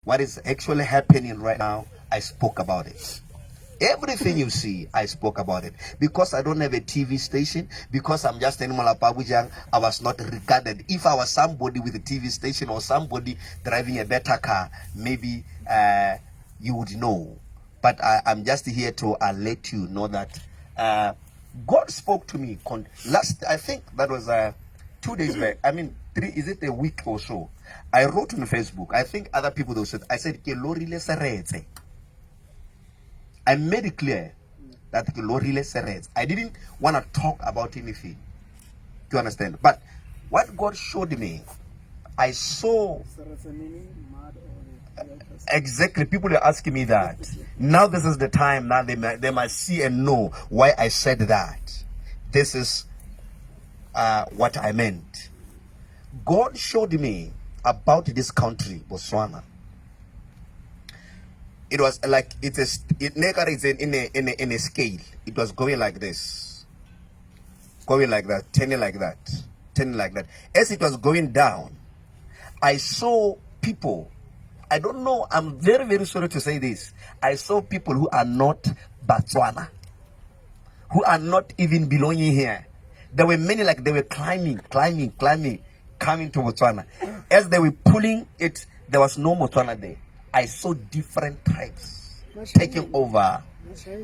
what is actually happening right now, I spoke about it. Everything you see, I spoke about it. Because I don't have a TV station, because I'm just in Molapowabojang, I was not regarded. If I was somebody with a TV station or somebody driving a better car, maybe you would know. But I'm just here to let you know that God spoke to me. I think that was 2 days back. I mean, is it a week or so? I wrote on Facebook. I think other people though said, I said, lorile Seretse. I made it clear that lorile Seretse. I didn't want to talk about anything. Do you understand? But what God showed me, I saw exactly. People are asking me that. Now this is the time. Now they might see and know why I said that. This is what I meant. God showed me about this country, Botswana. It was like it's in a scale. It was going like this, going like that, turning like that, turning like that. As it was going down, I saw people. I don't know. I'm very, very sorry to say this. I saw people who are not Botswana, who are not even belonging here. There were many, like they were climbing, coming to Botswana. As they were pulling it, there was no Botswana there. I saw different tribes taking over.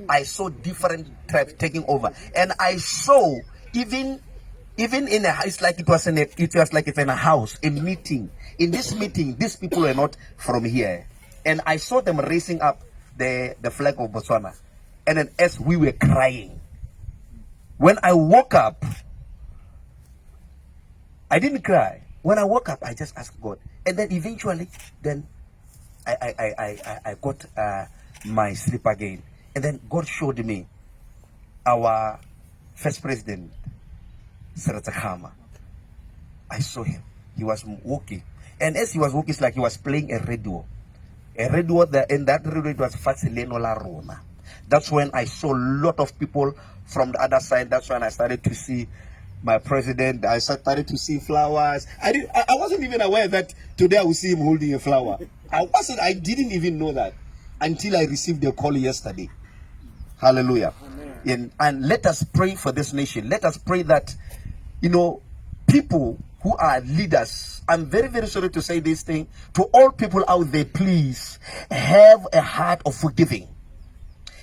I saw different tribes taking over, and I saw even in a, it's like it was like it's in a house, a meeting. In this meeting, these people were not from here, and I saw them raising up the flag of Botswana, and then as we were crying, when I woke up, I didn't cry. When I woke up, I just asked God, and then eventually, then I got my sleep again, and then God showed me our first president, Seretse Khama. I saw him. He was walking, and as he was walking, it's like he was playing a radio. And that radio it was Fasileno La Rona. That's when I saw a lot of people from the other side. That's when I started to see my president. I started to see flowers. I wasn't even aware that today I would see him holding a flower. I didn't even know that until I received a call yesterday. Hallelujah. And let us pray for this nation. Let us pray that, people who are leaders, I'm very, very sorry to say this thing, to all people out there, please have a heart of forgiving.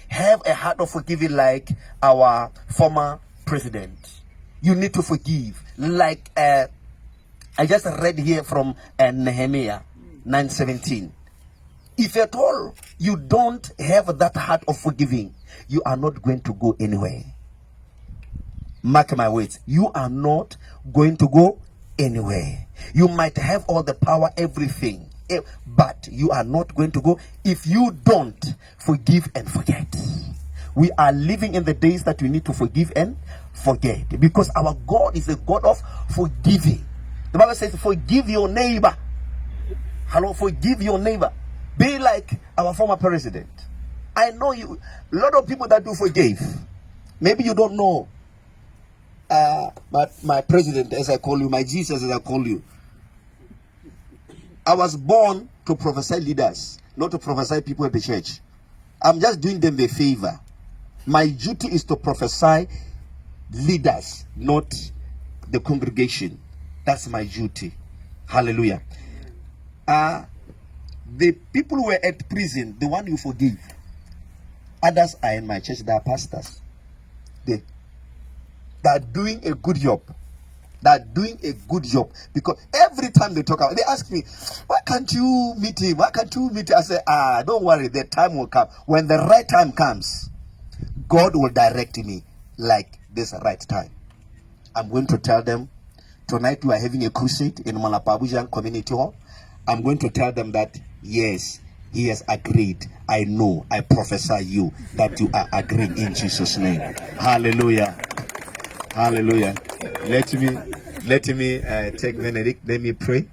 Have a heart of forgiving like our former president. You need to forgive. Like I just read here from Nehemiah 9:17. If at all you don't have that heart of forgiving, you are not going to go anywhere. Mark my words. You are not going to go anywhere. You might have all the power, everything, but you are not going to go if you don't forgive and forget. We are living in the days that we need to forgive and forget, because our God is a God of forgiving. The Bible says, forgive your neighbor. Hello, forgive your neighbor. Be like our former president. I know a lot of people that do forgive. Maybe you don't know my president, as I call you, my Jesus, as I call you. I was born to prophesy leaders, not to prophesy people at the church. I'm just doing them a favor. My duty is to prophesy leaders, not the congregation. That's my duty. Hallelujah. The people who were at prison, the one you forgive. Others are in my church, they are pastors. They are doing a good job. They are doing a good job. Because every time they talk about, they ask me, why can't you meet him? Why can't you meet him? I say, don't worry, the time will come. When the right time comes, God will direct me like this right time. I'm going to tell them, tonight we are having a crusade in Molapowabojang Community Hall. I'm going to tell them that, yes, he has agreed. I know, I prophesy you that you are agreeing in Jesus' name. Hallelujah. Hallelujah. Let me take Benedict. Let me pray.